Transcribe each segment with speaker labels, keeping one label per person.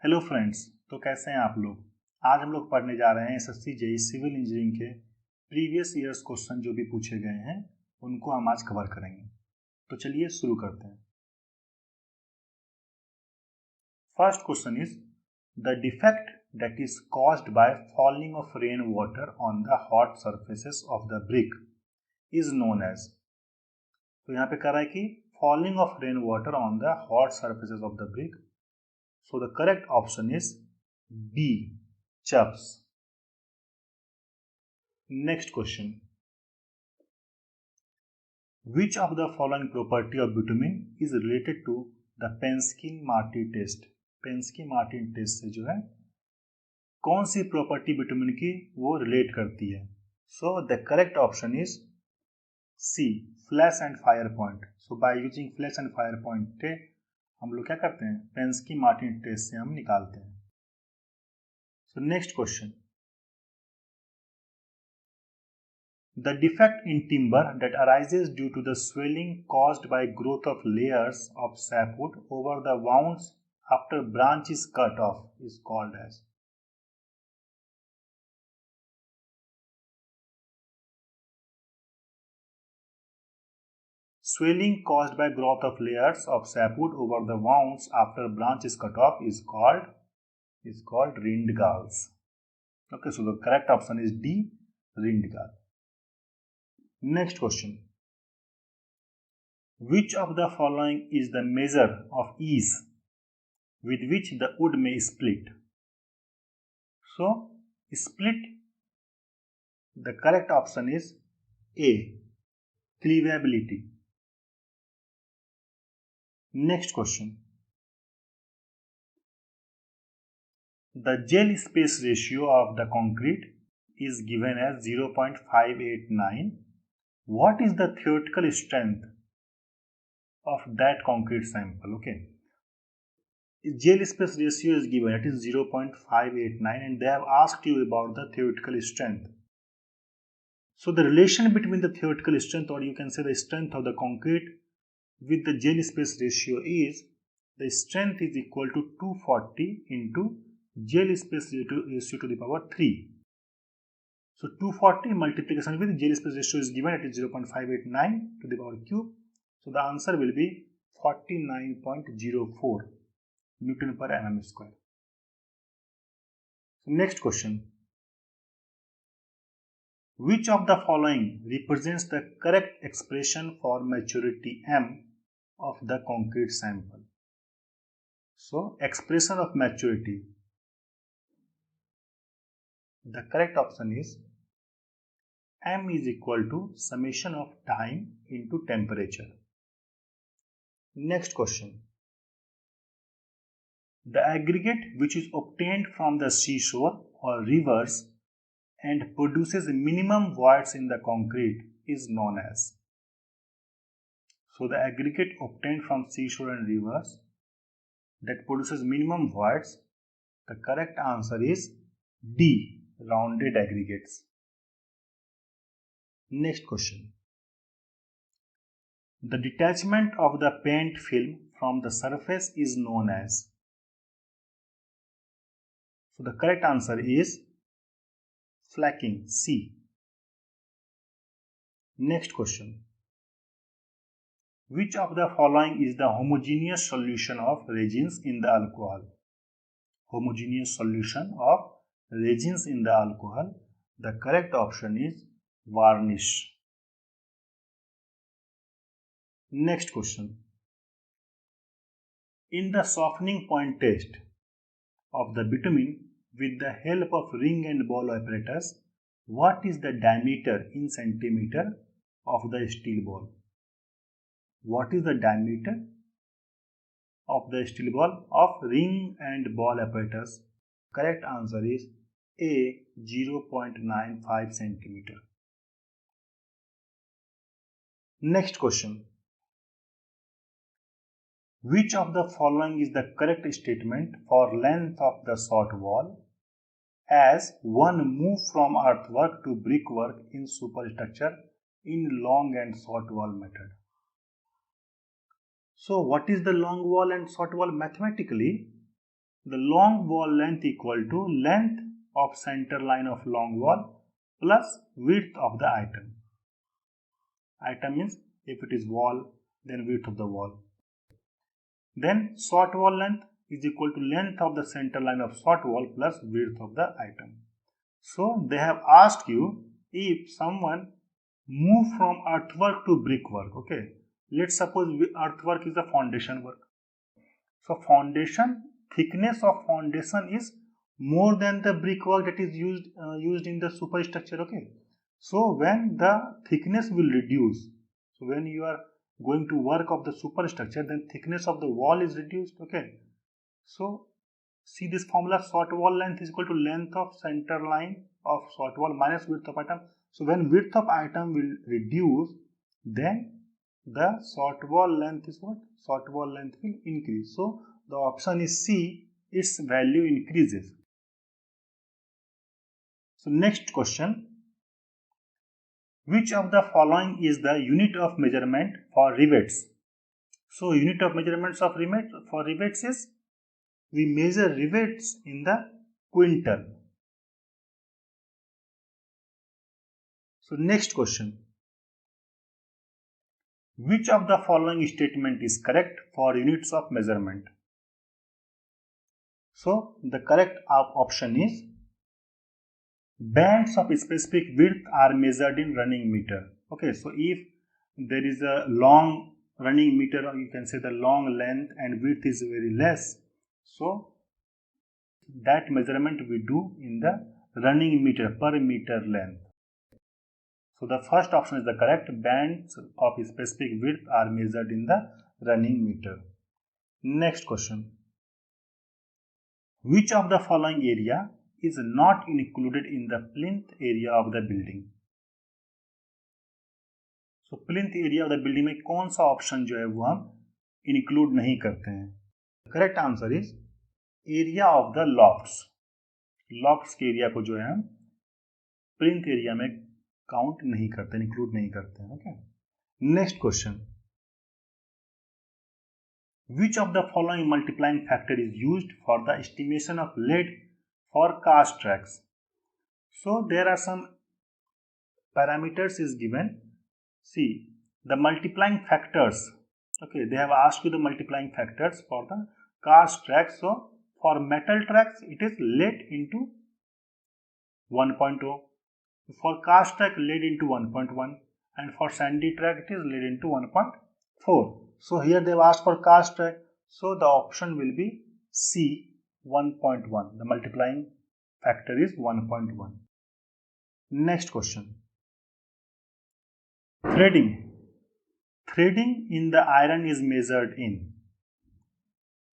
Speaker 1: Hello friends, तो कैसे हैं आप लोग। आज हम लोग पढ़ने जा रहे हैं एसएससी जेई सिविल इंजीनियरिंग के प्रीवियस ईयर्स क्वेश्चन जो भी पूछे गए हैं उनको हम आज कवर करेंगे। तो चलिए शुरू करते हैं। First question is the defect that is caused by falling of rain water on the hot surfaces of the brick is known as. तो यहाँ पे कह रहा है कि falling of rain water on the hot surfaces of the brick. So the correct option is B, chuffs. Next question. Which of the following property of bitumen is related to the Pensky-Martin test? Pensky-Martin test से जो है कौन सी property bitumen की वो relate करती है? So the correct option is C, flash and fire point. So by using flash and fire point हम लोग क्या करते हैं, पेंस्की-मार्टिन टेस्ट से हम निकालते हैं। So next question. The defect in timber that arises due to the swelling caused by growth of layers of sapwood over the wounds after branch is cut off is called as. Swelling caused by growth of layers of sapwood over the wounds after branch is cut off is called Rindgals. Okay, so the correct option is D, Rindgal. Next question. Which of the following is the measure of ease with which the wood may split? So, split, the correct option is A, cleavability. Next question. The gel space ratio of the concrete is given as 0.589. What is the theoretical strength of that concrete sample? Okay. Gel space ratio is given, it is 0.589, and they have asked you about the theoretical strength. So the relation between the theoretical strength, or you can say the strength of the concrete with the gel space ratio, is the strength is equal to 240 into gel space ratio to the power 3. So 240 multiplication with gel space ratio is given, it is 0.589 to the power cube. So the answer will be 49.04 Newton per mm square. So next question. Which of the following represents the correct expression for maturity M of the concrete sample? So expression of maturity. The correct option is M is equal to summation of time into temperature. Next question. The aggregate which is obtained from the seashore or rivers and produces minimum voids in the concrete is known as. So the aggregate obtained from seashore and rivers that produces minimum voids, the correct answer is D, rounded aggregates. Next question. The detachment of the paint film from the surface is known as. So the correct answer is flaking, C. Next question. Which of the following is the homogeneous solution of resins in the alcohol? Homogeneous solution of resins in the alcohol. The correct option is varnish. Next question. In the softening point test of the bitumen with the help of ring and ball apparatus, what is the diameter in centimeter of the steel ball? What is the diameter of the steel ball of ring and ball apparatus? Correct answer is A, 0.95 centimeter. Next question. Which of the following is the correct statement for length of the short wall as one move from earthwork to brickwork in superstructure in long and short wall method? So what is the long wall and short wall mathematically? the long wall length equal to length of center line of long wall plus width of the item. Item means if it is wall, then width of the wall. Then short wall length is equal to length of the center line of short wall plus width of the item. So they have asked you if someone move from earthwork to brickwork. Okay, let's suppose earthwork is a foundation work. So thickness of foundation is more than the brickwork that is used in the superstructure. Okay, so when the thickness will reduce, so when you are going to work of the superstructure, then thickness of the wall is reduced. Okay, so see this formula, short wall length is equal to length of center line of short wall minus width of item. So when width of item will reduce, then the short wall length is what? Short wall length will increase. So the option is C, its value increases. So next question, which of the following is the unit of measurement for rivets? So unit of measurements of rivets is, we measure rivets in the quintal. So next question, which of the following statement is correct for units of measurement? So the correct option is, bands of specific width are measured in running meter. Okay, so if there is a long running meter, or you can say the long length and width is very less, so that measurement we do in the running meter per meter length. So the first option is the correct. Bands of specific width are measured in the running meter. Next question, which of the following area is not included in the plinth area of the building? So plinth area of the building में कौन सा option जो है वो हम include नहीं करते हैं? Correct answer is area of the lofts. Lofts के एरिया को जो है हम प्लिंथ एरिया में काउंट नहीं करते, इंक्लूड नहीं करते हैं. Okay, next question, which of the following multiplying factor is used for the estimation of lead for cast tracks? So there are some parameters is given. See the multiplying factors. Okay, they have asked you the multiplying factors for the cast tracks. So for metal tracks it is lead into 1.0, for cast track lead into 1.1, and for sandy track it is lead into 1.4. So here they have asked for cast track, so the option will be C, 1.1. The multiplying factor is 1.1. Next question, threading. Threading in the iron is measured in.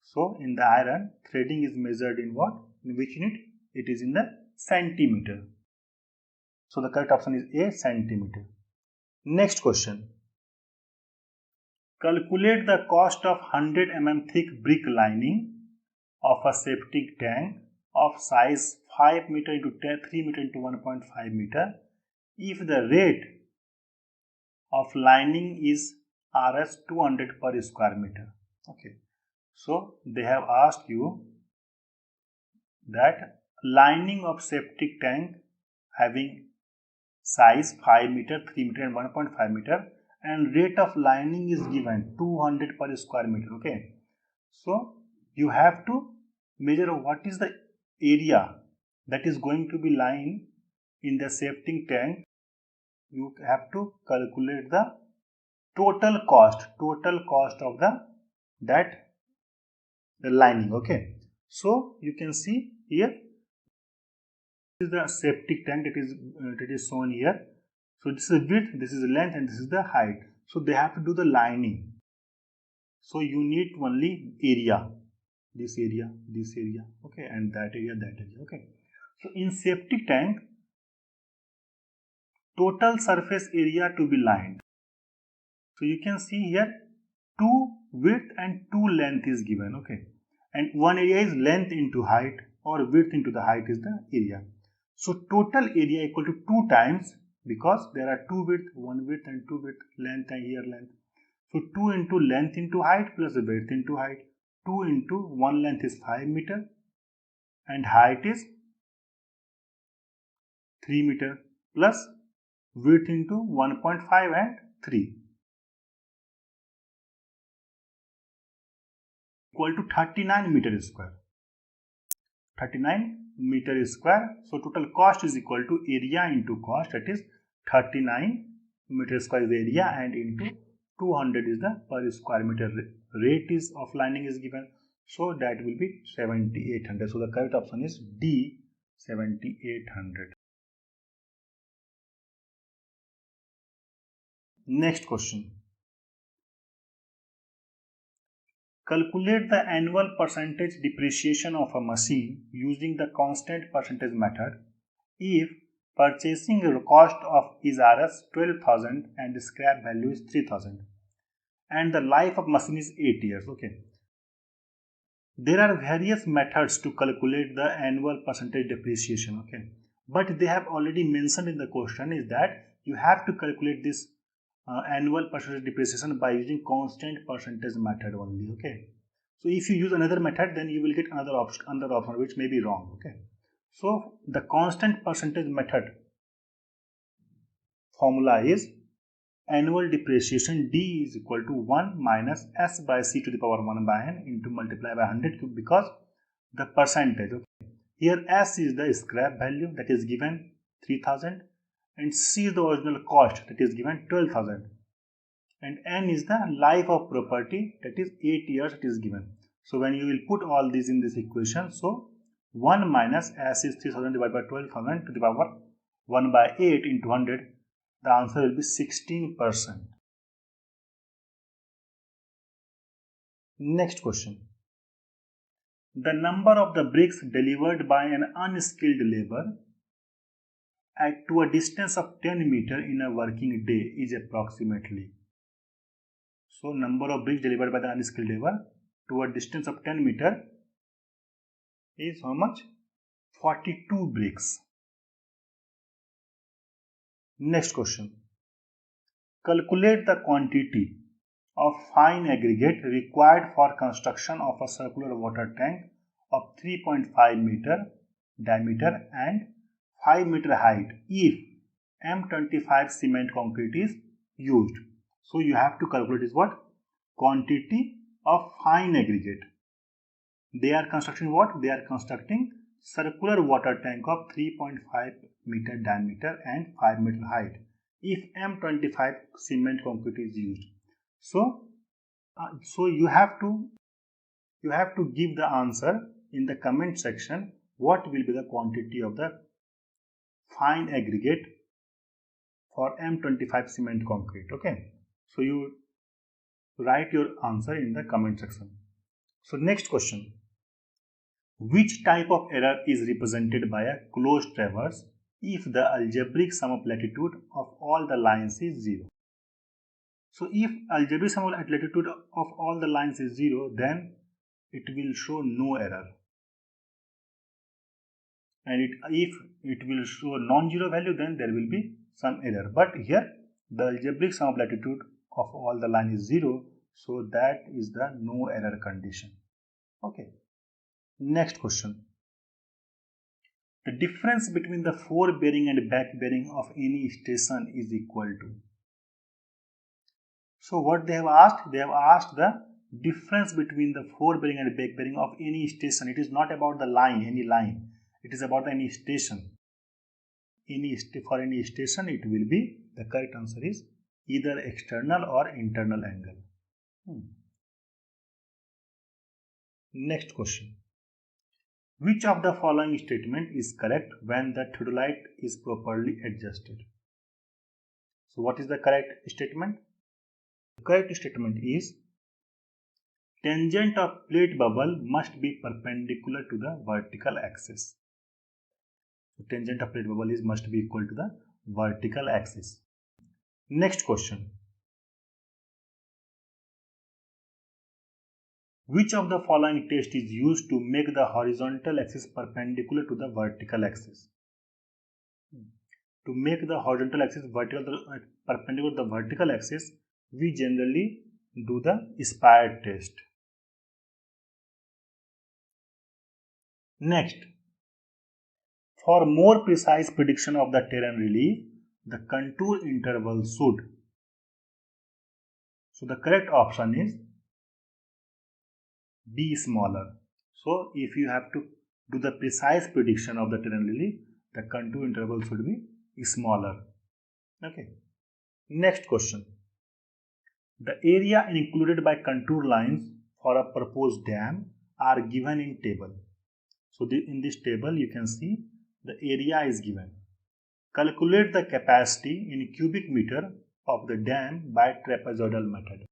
Speaker 1: So in the iron, threading is measured in what? In which unit? It is in the centimeter. So the correct option is A, centimeter. Next question, calculate the cost of 100 mm thick brick lining of a septic tank of size 5 meter into 3 meter into 1.5 meter if the rate of lining is Rs 200 per square meter. Okay, so they have asked you that lining of septic tank having size 5 meter, 3 meter and 1.5 meter, and rate of lining is given 200 per square meter. Okay, so you have to measure what is the area that is going to be lying in the septic tank. You have to calculate the total cost of the lining. Okay, so you can see here, this is the septic tank that is shown here. So this is width, this is length, and this is the height. So they have to do the lining. So you need only area, this area, okay, and that area. Okay, so in septic tank, total surface area to be lined. So you can see here 2 width and 2 length is given. Okay, and one area is length into height, or width into the height is the area. So total area equal to 2 times, because there are 2 width, 1 width and 2 width, length and here length. So 2 into length into height plus the width into height. 2 into 1 length is 5 meter and height is 3 meter plus width into 1.5 and 3 equal to 39 meter square. 39 meter square. So total cost is equal to area into cost, that is 39 meter square is the area and into 200 is the per square meter rate is of lining is given. So that will be 7800. So the correct option is D, 7800. Next question. Calculate the annual percentage depreciation of a machine using the constant percentage method if purchasing cost of is Rs 12,000 and scrap value is 3,000 and the life of machine is 8 years. Okay. There are various methods to calculate the annual percentage depreciation. Okay. But they have already mentioned in the question is that you have to calculate this annual percentage depreciation by using constant percentage method only. Okay. So if you use another method, then you will get another option which may be wrong. Okay. So the constant percentage method formula is annual depreciation D is equal to 1 minus S by C to the power 1 by N into multiply by 100 because the percentage. Okay. Here S is the scrap value that is given 3000 and C is the original cost that is given 12,000 and N is the life of property that is 8 years it is given. So when you will put all these in this equation, so 1 minus S is 3000 divided by 12,000 to the power 1 by 8 into 100, the answer will be 16%. Next question. The number of the bricks delivered by an unskilled labor to a distance of 10 meter in a working day is approximately. So number of bricks delivered by the unskilled labor to a distance of 10 meter is how much? 42 bricks. Next question. Calculate the quantity of fine aggregate required for construction of a circular water tank of 3.5 meter diameter and 5 meter height if M25 cement concrete is used. So you have to calculate is what? Quantity of fine aggregate. They are constructing what? They are constructing circular water tank of 3.5 meter diameter and 5 meter height if M25 cement concrete is used. So you have to give the answer in the comment section what will be the quantity of the fine aggregate for M25 cement concrete. Okay, so you write your answer in the comment section. So next question. Which type of error is represented by a closed traverse if the algebraic sum of latitude of all the lines is 0? So if algebraic sum of latitude of all the lines is 0, then it will show no error. And if it will show non-zero value, then there will be some error. But here the algebraic sum of latitude of all the line is 0, so that is the no error condition. Okay. Next question. The difference between the fore bearing and back bearing of any station is equal to. So what they have asked? They have asked the difference between the fore bearing and back bearing of any station. It is not about the line, any line. It is about any station. For any station, it will be, the correct answer is either external or internal angle. Next question. Which of the following statement is correct when the theodolite is properly adjusted? So what is the correct statement? The correct statement is tangent of plate bubble must be perpendicular to the vertical axis. So tangent of plate bubble must be equal to the vertical axis. Next question. Which of the following test is used to make the horizontal axis perpendicular to the vertical axis? To make the horizontal axis perpendicular to the vertical axis, we generally do the spired test. Next, for more precise prediction of the terrain relief, the contour interval should. So the correct option is be smaller. So if you have to do the precise prediction of the terrain relief, the contour interval should be smaller. Okay. Next question. The area included by contour lines for a proposed dam are given in table. So in this table you can see the area is given. Calculate the capacity in cubic meter of the dam by trapezoidal method.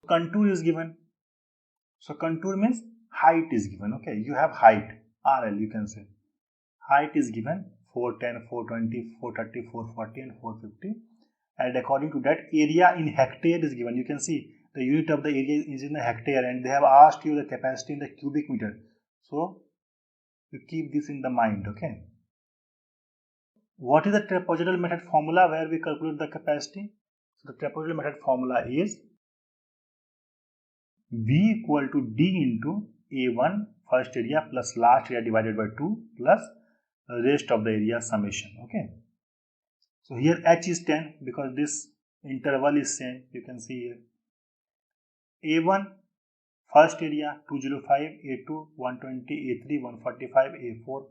Speaker 1: Contour is given. So contour means height is given. Okay, you have height RL, you can say. Height is given 410, 420, 430, 440 and 450. And according to that, area in hectare is given. You can see the unit of the area is in the hectare and they have asked you the capacity in the cubic meter. So you keep this in the mind. Okay. What is the trapezoidal method formula where we calculate the capacity? So the trapezoidal method formula is V equal to D into A1 first area plus last area divided by 2 plus rest of the area summation. Okay. So here H is 10 because this interval is same. You can see here. A1 first area 205, A2 120, A3 145, A4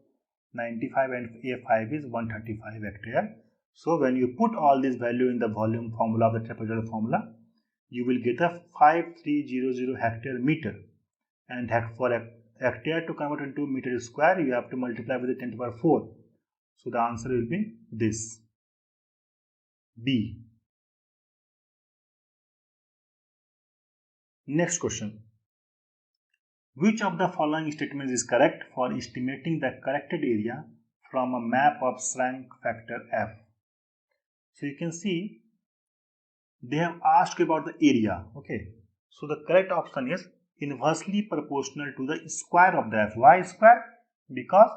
Speaker 1: 95 and A5 is 135 hectare. So when you put all this value in the volume formula of the trapezoidal formula, you will get a 5300 hectare meter. And for a hectare to convert into meter square, you have to multiply with the 10 to the power 4. So the answer will be this. B. Next question. Which of the following statements is correct for estimating the corrected area from a map of shrunk factor F? So you can see they have asked about the area. Okay. So the correct option is inversely proportional to the square of the F. Why square? Because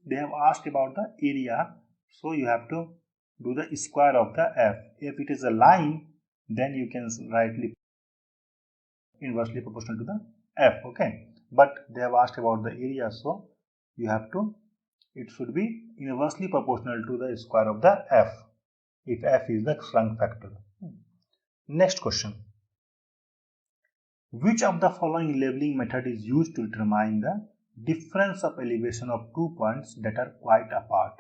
Speaker 1: they have asked about the area. So you have to do the square of the F. If it is a line, then you can write inversely proportional to the F. Okay. But they have asked about the area, so you have to, it should be inversely proportional to the square of the F if F is the shrunk factor. Next question. Which of the following leveling method is used to determine the difference of elevation of 2 points that are quite apart?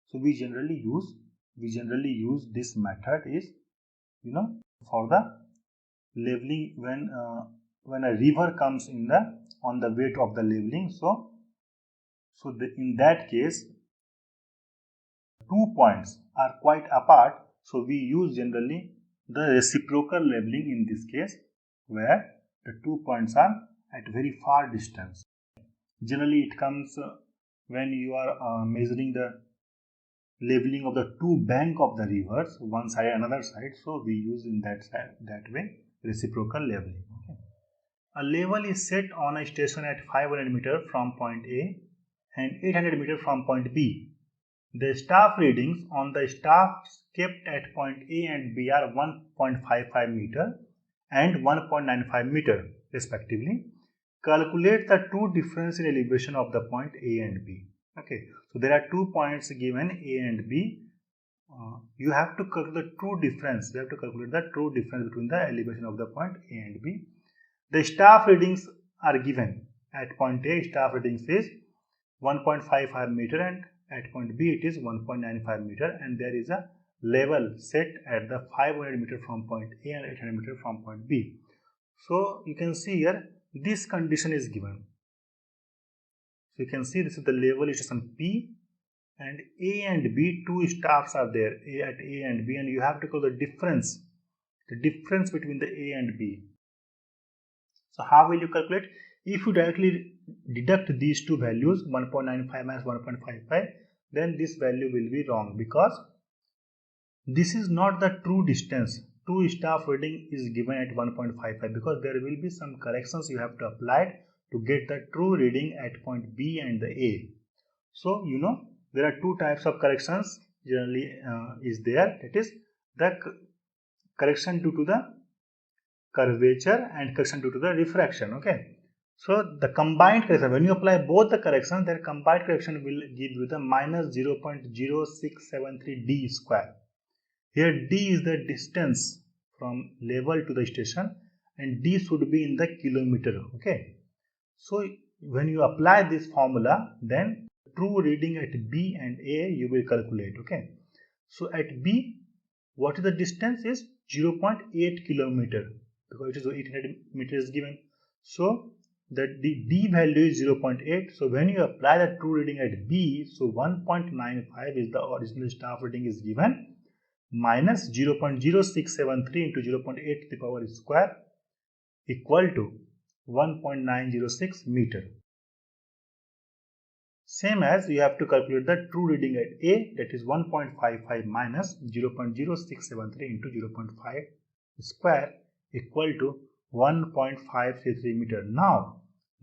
Speaker 1: So we generally use this method is, for the leveling when a river comes on the way of the leveling. So in that case 2 points are quite apart, so we use generally the reciprocal leveling in this case where the 2 points are at very far distance. Generally it comes when you are measuring the leveling of the two bank of the rivers, one side and another side, so we use in that way reciprocal leveling. Okay. A level is set on a station at 500 meter from point A and 800 meter from point B. The staff readings on the staffs kept at point A and B are 1.55 meter and 1.95 meter respectively. Calculate the true difference in elevation of the point A and B. Okay, so there are 2 points given A and B. You have to calculate the true difference. You have to calculate the true difference between the elevation of the point A and B. The staff readings are given. At point A, staff readings is 1.55 meter and at point B it is 1.95 meter, and there is a level set at the 500 meter from point A and 800 meter from point B. So you can see here this condition is given. So you can see this is the level station P and A and B, two staffs are there at A and B, and you have to call the difference between the A and B. So how will you calculate? If you directly deduct these two values 1.95 minus 1.55, then this value will be wrong because this is not the true distance. True staff reading is given at 1.55 because there will be some corrections you have to apply to get the true reading at point B and the A. So there are two types of corrections generally is there. That is the correction due to the curvature and correction due to the refraction. Okay, So the combined correction, when you apply both the corrections, their combined correction will give you the minus 0.0673 d square. Here d is the distance from level to the station and d should be in the kilometer. Okay. So when you apply this formula, then true reading at B and A you will calculate. Okay. So at B, what is the distance is 0.8 kilometer because it is 800 meters given. So that the D value is 0.8. So when you apply the true reading at B, so 1.95 is the original staff reading is given minus 0.0673 into 0.8 to the power square equal to 1.906 meter. Same as you have to calculate the true reading at A, that is 1.55 minus 0.0673 into 0.5 square equal to 1.533 meter.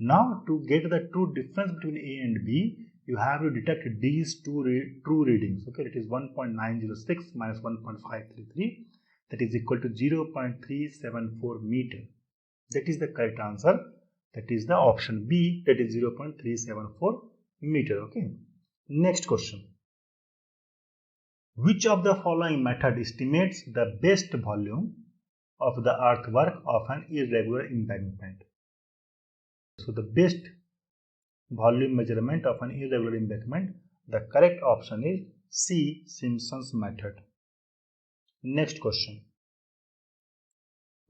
Speaker 1: Now to get the true difference between A and B, you have to deduct these true readings. Okay, that is 1.906 minus 1.533, that is equal to 0.374 meter. That is the correct answer. That is the option B, that is 0.374 meter. Okay. Next question. Which of the following method estimates the best volume of the earthwork of an irregular embankment? So the best volume measurement of an irregular embankment, the correct option is C, Simpson's method. Next question.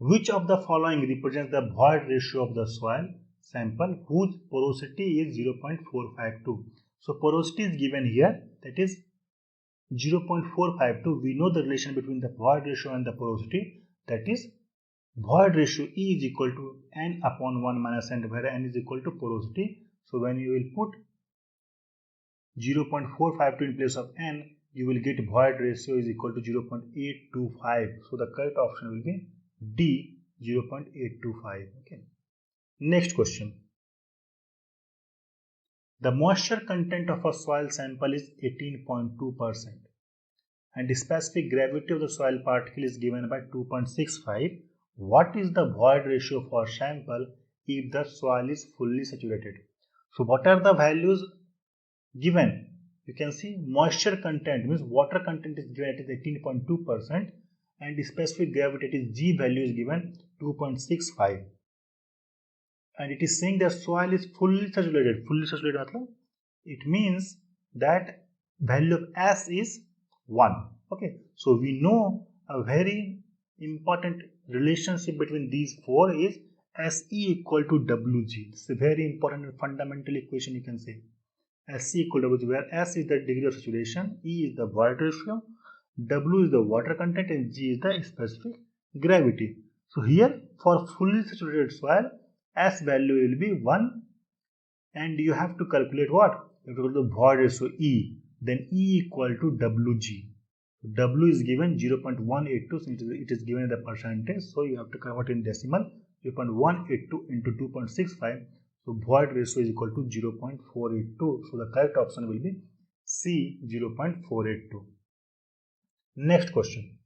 Speaker 1: Which of the following represents the void ratio of the soil sample whose porosity is 0.452? So porosity is given here, that is 0.452. We know the relation between the void ratio and the porosity, that is void ratio E is equal to n upon 1 minus n, where n is equal to porosity. So when you will put 0.452 in place of n, you will get void ratio is equal to 0.825. So the correct option will be D, 0.825. Okay. Next question. The moisture content of a soil sample is 18.2% and the specific gravity of the soil particle is given by 2.65. What is the void ratio for sample if the soil is fully saturated? So what are the values given? You can see moisture content means water content is given, it is 18.2%, and the specific gravity, it is G value is given 2.65. And it is saying that soil is fully saturated. Fully saturated, it means that value of S is 1. Okay, so we know a very important relationship between these four is SE equal to WG. It's a very important and fundamental equation, you can say. SE equal to WG, where S is the degree of saturation, E is the void ratio, W is the water content, and G is the specific gravity. So here for fully saturated soil, S value will be 1, and you have to calculate what? You have to calculate the void ratio E. Then E equal to WG. W is given 0.182, since it is given in the percentage, so you have to convert in decimal. 0.182 into 2.65. So void ratio is equal to 0.482. So the correct option will be C, 0.482. Next question.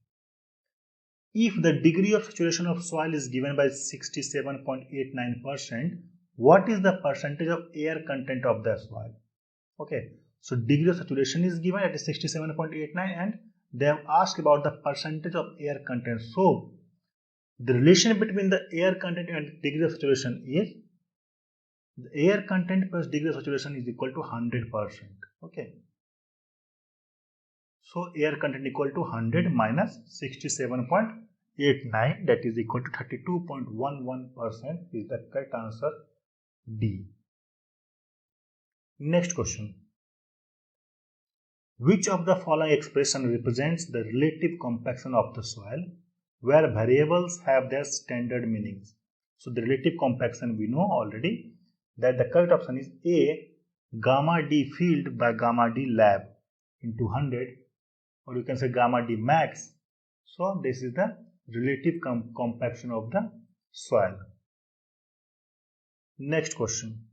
Speaker 1: If the degree of saturation of soil is given by 67.89%, what is the percentage of air content of the soil? Okay, so degree of saturation is given at 67.89 and they have asked about the percentage of air content. So the relation between the air content and degree of saturation is the air content plus degree of saturation is equal to 100%. Okay. So air content equal to 100 minus 67.89, that is equal to 32.11% is the correct answer, D. Next question. Which of the following expression represents the relative compaction of the soil where variables have their standard meanings? So the relative compaction we know already, that the correct option is A, gamma D field by gamma D lab into 100, or you can say gamma D max. So this is the relative compaction of the soil. Next question.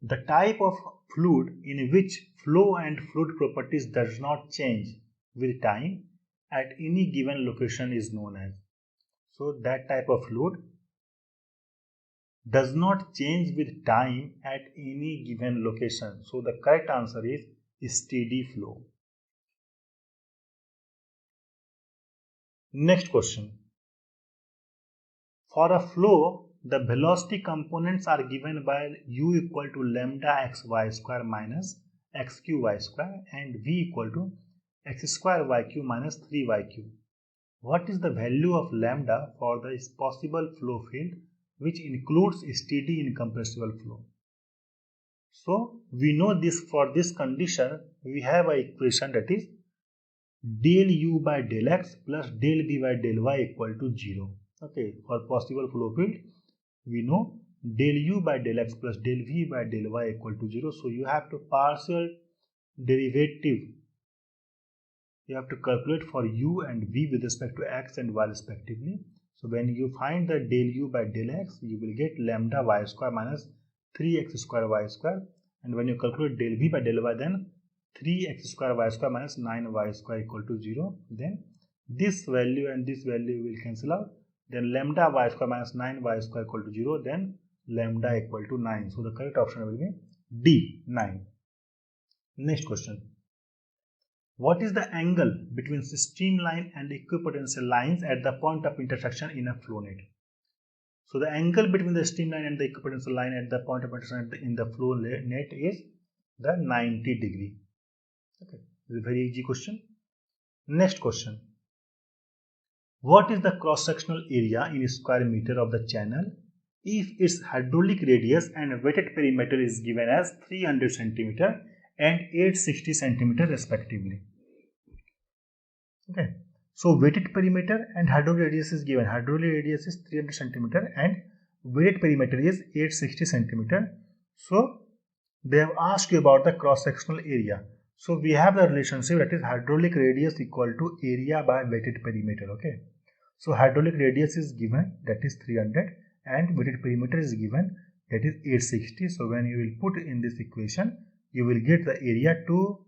Speaker 1: The type of fluid in which flow and fluid properties does not change with time at any given location is known as. So that type of fluid does not change with time at any given location. So the correct answer is steady flow. Next question. For a flow, the velocity components are given by u equal to lambda xy square minus xqy square and v equal to x square yq minus 3yq. What is the value of lambda for the possible flow field which includes steady incompressible flow? So we know this. For this condition we have an equation, that is del u by del x plus del v by del y equal to 0. Okay, for possible flow field we know del u by del x plus del v by del y equal to 0. So you have to partial derivative. You have to calculate for u and v with respect to x and y respectively. So when you find the del u by del x, you will get lambda y square minus 3x square y square, and when you calculate del v by del y, then 3x square y square minus 9y square equal to 0. Then this value and this value will cancel out. Then lambda y square minus 9y square equal to 0. Then lambda equal to 9. So the correct option will be D, 9. Next question. What is the angle between streamline and equipotential lines at the point of intersection in a flow net? So the angle between the streamline and the equipotential line at the point of intersection in the flow net is the 90 degree. Okay, this is a very easy question. Next question. What is the cross-sectional area in square meter of the channel if its hydraulic radius and weighted perimeter is given as 300 cm and 860 cm respectively? Okay, so weighted perimeter and hydraulic radius is given. Hydraulic radius is 300 cm and weighted perimeter is 860 cm. So they have asked you about the cross-sectional area. So we have the relationship, that is hydraulic radius equal to area by weighted perimeter. Okay, so hydraulic radius is given, that is 300, and weighted perimeter is given, that is 860. So when you will put in this equation, you will get the area to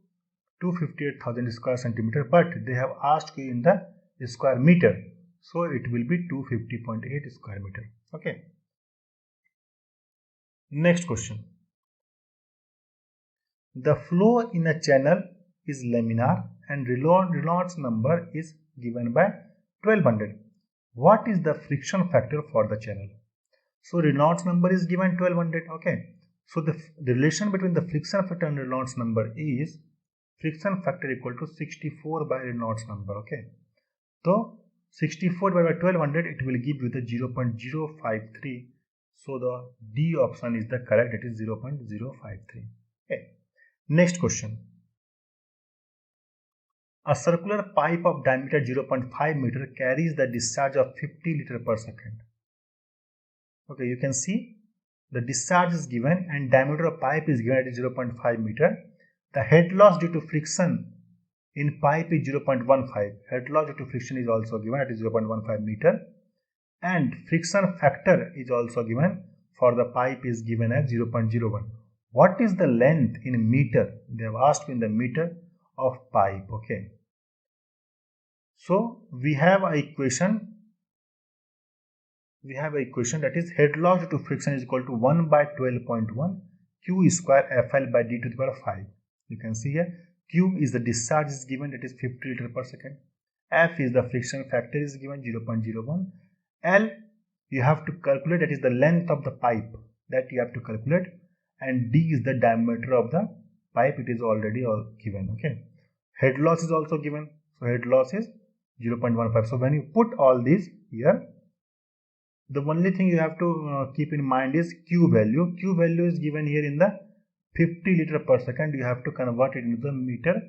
Speaker 1: 258,000 square centimeter, but they have asked you in the square meter, so it will be 250.8 square meter. Okay. Next question. The flow in a channel is laminar and Reynolds number is given by 1200. What is the friction factor for the channel? So Reynolds number is given 1200. Okay. So the relation between the friction factor and Reynolds number is friction factor equal to 64 by Reynolds number. Okay, so 64 divided by 1200, it will give you the 0.053. So the D option is the correct, it is 0.053. Okay, next question. A circular pipe of diameter 0.5 meter carries the discharge of 50 liter per second. Okay, you can see the discharge is given and diameter of pipe is given at 0.5 meter. The head loss due to friction in pipe is 0.15. Head loss due to friction is also given at 0.15 meter. And friction factor is also given for the pipe is given as 0.01. What is the length in meter? They have asked in the meter of pipe. Okay. So we have an equation. We have an equation, that is head loss due to friction is equal to 1 by 12.1 Q square FL by D to the power 5. You can see here Q is the discharge is given, that is 50 liter per second. F is the friction factor is given 0.01. L you have to calculate, that is the length of the pipe that you have to calculate, and D is the diameter of the pipe, it is already all given. Okay, head loss is also given, so head loss is 0.15. So when you put all these here, the only thing you have to keep in mind is Q value. Q value is given here in the 50 liter per second. You have to convert it into the meter,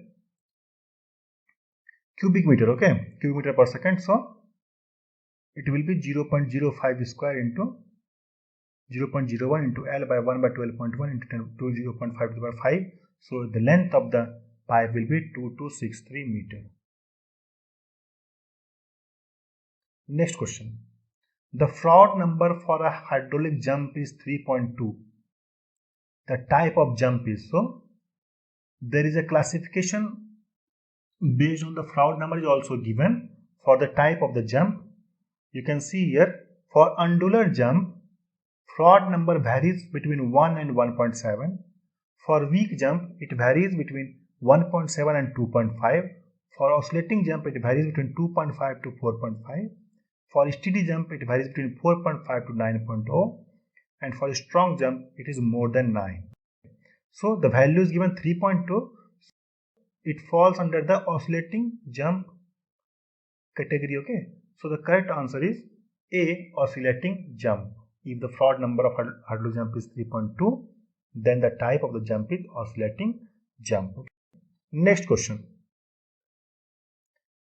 Speaker 1: cubic meter. Okay, cubic meter per second. So it will be 0.05 square into 0.01 into L by 1 by 12.1 into 10 to 0.5 to the power 5. So the length of the pipe will be 2263 meter. Next question. The Froude number for a hydraulic jump is 3.2. The type of jump is, so there is a classification based on the Froude number is also given for the type of the jump. You can see here for undular jump, fraud number varies between 1 and 1.7. For weak jump, it varies between 1.7 and 2.5. For oscillating jump, it varies between 2.5 to 4.5. For steady jump, it varies between 4.5 to 9.0. And for strong jump, it is more than 9. So the value is given 3.2. It falls under the oscillating jump category. Okay. So the correct answer is A, oscillating jump. If the fraud number of hurdle jump is 3.2, then the type of the jump is oscillating jump. Okay. Next question.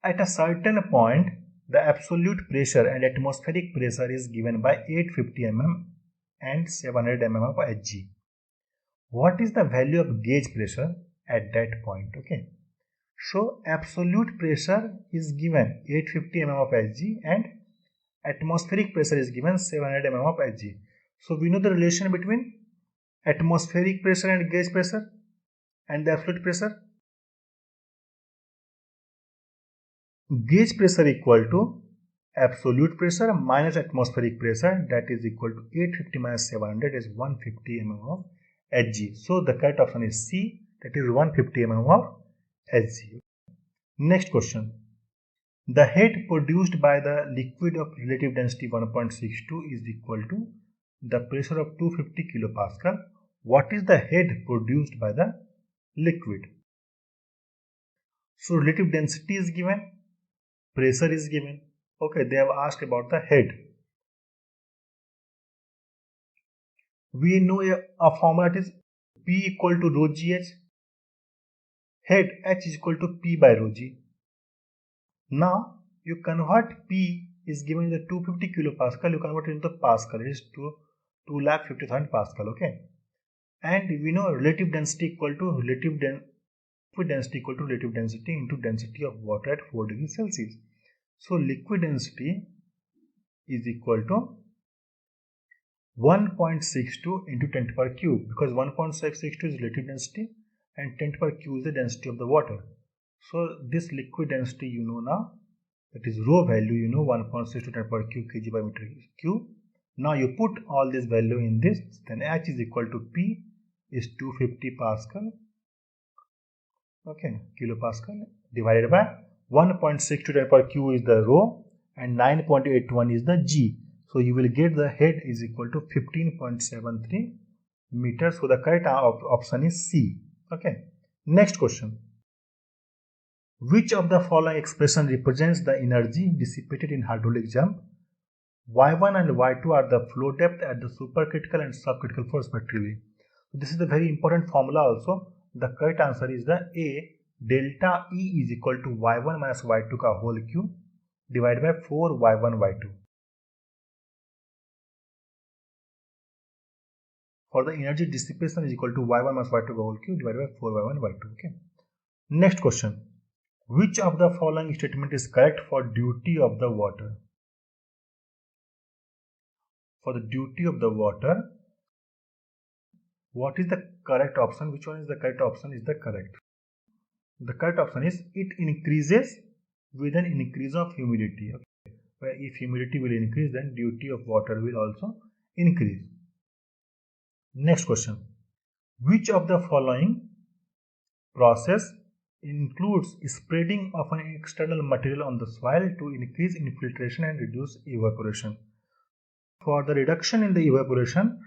Speaker 1: At a certain point, the absolute pressure and atmospheric pressure is given by 850 mm and 700 mm of Hg. What is the value of gauge pressure at that point? Okay. So absolute pressure is given 850 mm of Hg and atmospheric pressure is given 700 mm of Hg. So we know the relation between atmospheric pressure and gauge pressure and the absolute pressure. Gauge pressure equal to absolute pressure minus atmospheric pressure, that is equal to 850 minus 700 is 150 mm of Hg. So the correct option is C, that is 150 mm of Hg. Next question. The head produced by the liquid of relative density 1.62 is equal to the pressure of 250 kilopascal. What is the head produced by the liquid? So relative density is given, pressure is given. Okay, they have asked about the head. We know a formula is P equal to rho gh. Head H is equal to P by rho g. Now you convert P is given in the 250 kilopascal, you convert it into pascal, it is 250,000 pascal. Okay, and we know relative density equal to relative density equal to relative density into density of water at 4 degrees Celsius. So liquid density is equal to 1.62 into 10 to the power cube, because 1.62 is relative density and 10 to the power cube is the density of the water. So this liquid density you know now, that is rho value, you know, 1.62 10 to the power cube kg by meter cube. Now you put all this value in this, then H is equal to P is 250 pascal, okay, kilopascal, divided by 1.62 10 to the power cube is the rho and 9.81 is the G. So you will get the head is equal to 15.73 meters. So the correct option is C. Okay. Next question. Which of the following expression represents the energy dissipated in hydraulic jump? Y1 and Y2 are the flow depth at the supercritical and subcritical force respectively. So this is a very important formula also. The correct answer is the A, delta E is equal to Y1 minus Y2 ka whole cube divided by 4 Y1 Y2. For the energy dissipation is equal to Y1 minus Y2 ka whole cube divided by 4 Y1 Y2. Okay. Next question. Which of the following statement is correct for duty of the water? For the duty of the water, what is the correct option? Which one is the correct option? Is the correct? The correct option is it increases with an increase of humidity. Okay. Where if humidity will increase, then duty of water will also increase. Next question. Which of the following process includes spreading of an external material on the soil to increase infiltration and reduce evaporation? For the reduction in the evaporation,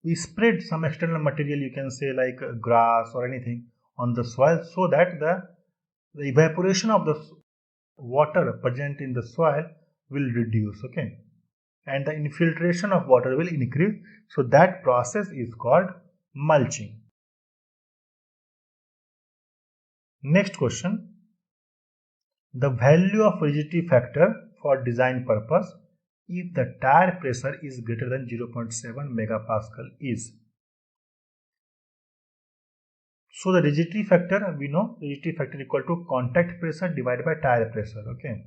Speaker 1: we spread some external material, you can say like grass or anything, on the soil so that the evaporation of the water present in the soil will reduce. Okay, and the infiltration of water will increase. So that process is called mulching. Next question. The value of rigidity factor for design purpose if the tire pressure is greater than 0.7 megapascal is. So the rigidity factor, we know rigidity factor equal to contact pressure divided by tire pressure. Okay,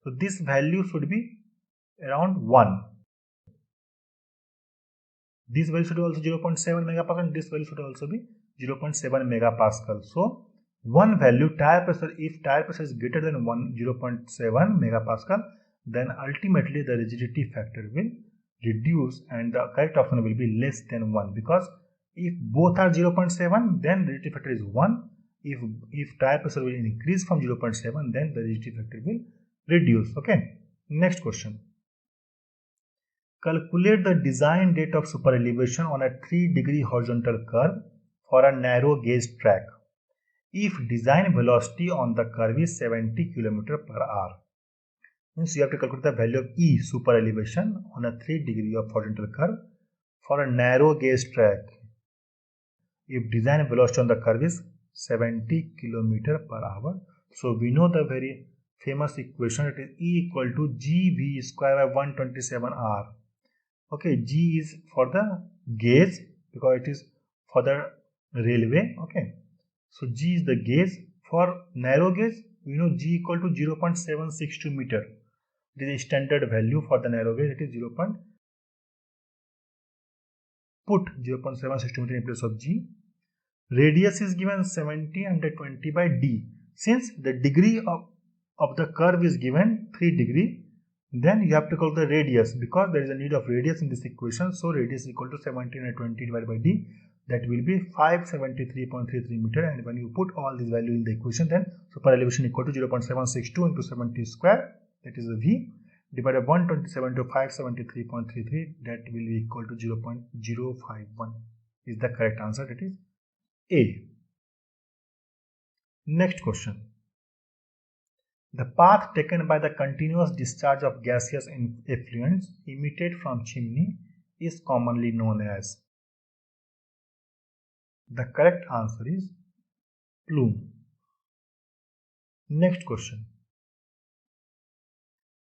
Speaker 1: so this value should be around 1. This value should also 0.7 megapascal and this value should also be 0.7 megapascal. So one value tire pressure, if tire pressure is greater than 0.7 megapascal, then ultimately the rigidity factor will reduce, and the correct option will be less than 1, because if both are 0.7, then the rigidity factor is 1. If tire pressure will increase from 0.7, then the rigidity factor will reduce. Okay. Next question. Calculate the design rate of super elevation on a 3-degree horizontal curve for a narrow gauge track if design velocity on the curve is 70 km per hour. Means you have to calculate the value of E, super elevation, on a 3-degree of horizontal curve for a narrow gauge track if design velocity on the curve is 70 km per hour. So we know the very famous equation, it is E equal to GV square by 127 R. Okay, G is for the gauge because it is for the railway. Okay, so G is the gauge. For narrow gauge, we know G equal to 0.762 meter. It is a standard value for the narrow gauge. It is 0.762 meter in place of G. Radius is given 70 under 20 by D. Since the degree of the curve is given 3 degree, then you have to call the radius because there is a need of radius in this equation. So radius is equal to 70 under 20 divided by D. That will be 573.33 meter. And when you put all these values in the equation, then super elevation equal to 0.762 into 70 square, that is the V, divided by 127 to 573.33, that will be equal to 0.051 is the correct answer. That is A. Next question. The path taken by the continuous discharge of gaseous effluents emitted from chimney is commonly known as. The correct answer is plume. Next question.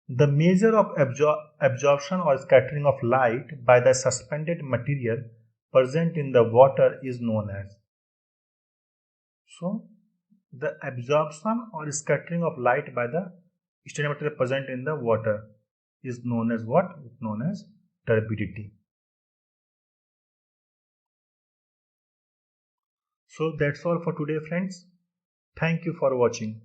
Speaker 1: The measure of absorption or scattering of light by the suspended material present in the water is known as. So, the absorption or scattering of light by the standard material present in the water is known as what? It's known as turbidity. So that's all for today, friends. Thank you for watching.